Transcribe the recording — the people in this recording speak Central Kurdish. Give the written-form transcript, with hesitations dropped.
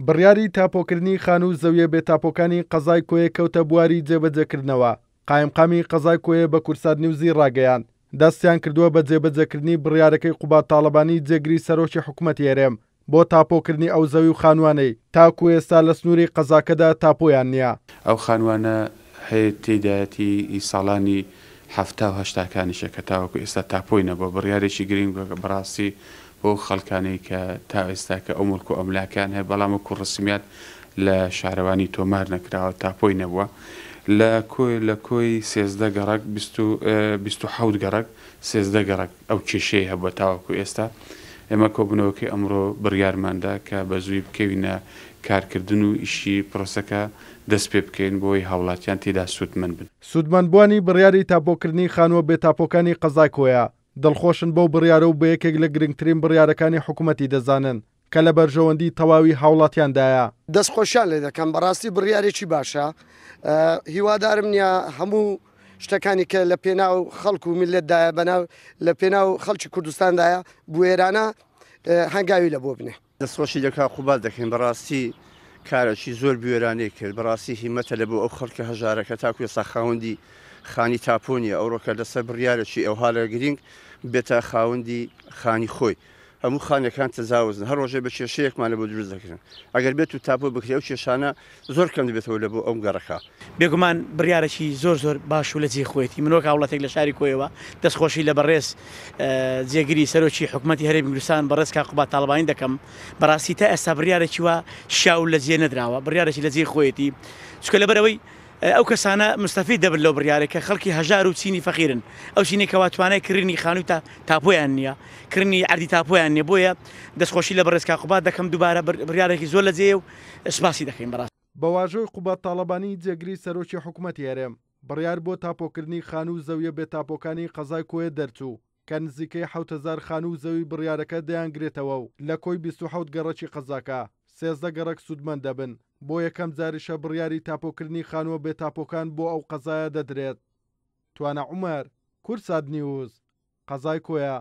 بڕیاری تاپۆکردنی خان و زەویە بێتاپۆکانی قەزای کۆیە کەوتە بواری جێبەجێکردنەوە. قایمقامی قەزای کۆیە بە کورسات نیوزی ڕاگەیاند دەستیان کردووە بە جێبەجێکردنی بڕیارەکەی قوبات تاڵەبانی جێگری سەرۆکی حکوومەتی هێرێم بۆ تاپۆکردنی ئەو زەوی و خانوانەی تاکو ئێستا لە سنووری قەزاکەدا تاپۆیان نییە. ئەو خانوانە هەیە تێدایەتی ساڵانی هەفتا و هەشتاکانیشە کە تاوەکو ئێستا تاپۆی نەبووە. بڕیارێکی گرنگ بەڕاستی بۆ خەڵکانەی کە تا ئێستا کە ئەو مڵک و ئەملاکان هەیە بەڵام وەکو ڕسمیات لە شارەوانی تۆمار نەکراوە تاپۆی نەبووە. لە کۆی 13 گەڕک 27 گەڕک 13 گەڕک ئەو کێشەیە هەبووە تاوەکو ئێستا. ئێمە کۆبوونەوەکەی ئەمڕۆ بڕیارماندا کە بە زووی بکەوینە کارکردن و ئیشی پرۆسەکە دەست پێ بکەین بۆی هاوڵاتیان تێدا سوودمەند بن. سوودمەندبووانی بڕیاری تاپۆکردنی خانووە بێتاپۆکانی قەزای کۆیە دڵخۆشن بەو بڕیارە و بە یەکێک لە گرنگترین بڕیارەکانی حکوومەتی دەزانن کە لە بەرژەوەندی تەواوی هاوڵاتیاندایە. دەستخۆشیان لێ دەکەم بەڕاستی بڕیارێکی باشە. هیوادارم نییە هەموو شتەکانی کە لە پێناو خەڵک و میلەتدایە بەناو لە پێناو خەڵکی کوردستاندایە بوێرانە هەنگاوی لە بۆ بنێ. دەستخۆشی دەکا قوبات دەکەین بەڕاستی کارێکی زۆر بوێرانەی کرد بەڕاستی هیمەتە لە بۆ ئەو خەڵکە هەژارەکە تاکو ێستا خاوەندی خانی تاپۆنیە ئەوڕۆکە لەسەر بڕیارێکی ئەو هاالە گرنگ بێتە خاوەندی خانی خۆی. هەموو خانەکان تەزاوزن هەر ڕۆژێ بە کێشەیەکمان لە بۆ دروست دەکردن. ئەگەر بێت و تاپۆ بکرێ ئەو کێشانە زۆر کەم دەبێتەوە لە بۆ ئەم گەڕەکە. بێگومان بڕیارێکی زۆر باش و لە جێ خۆیەتی منۆک هاوڵاتێک لە شاری کۆیەوە دەستخۆشی لە بەڕێز جێگیری سەرۆکی حکوومەتی هەرێمی کوردستان بەڕێز کا قوبات تاڵەبانی دەکەم. بەڕاستی تا ئێستا بڕیارێکی وە شاو لە جێ نەدراوە بڕیارێکی لە جێ خۆیەتی چکە لەبەرەوەی ئەو کەسانە مستەفید دەبن لەو بڕیارێکە خەڵکی هەژار و چینی فەقیرن ئەو چینی کەوا توانای کردنی خانووی تاپۆیان نییە کردنی عەردی تاپۆیان نییە بۆیە دەستخۆشی لە بەڕێز کا قوبات دەکەم دووبارە بڕیارێکی زۆر لە جێ و سپاسی دەکەین. بەڕاست بە واژۆی قوبات تاڵەبانی جێگری سەرۆکی حکوومەتی هێرێم بڕیار بۆ تاپۆکردنی خان و زەویە بێتاپۆکانی قەزای کۆیە دەرچوو کە نزیکەی 7000 خان و زەوی بڕیارەکە دەیانگرێتەوە و لە کۆی 27 گەڕەکی قەزاکە 13 گەڕک سوودمەند دەبن. بۆ یەکەم جاریشە بڕیاری تاپۆکردنی خانووە بێتاپۆکان بۆ ئەو قەزایە دەدرێت. توانە عومەر کورسات نیوز قەزای کۆیە.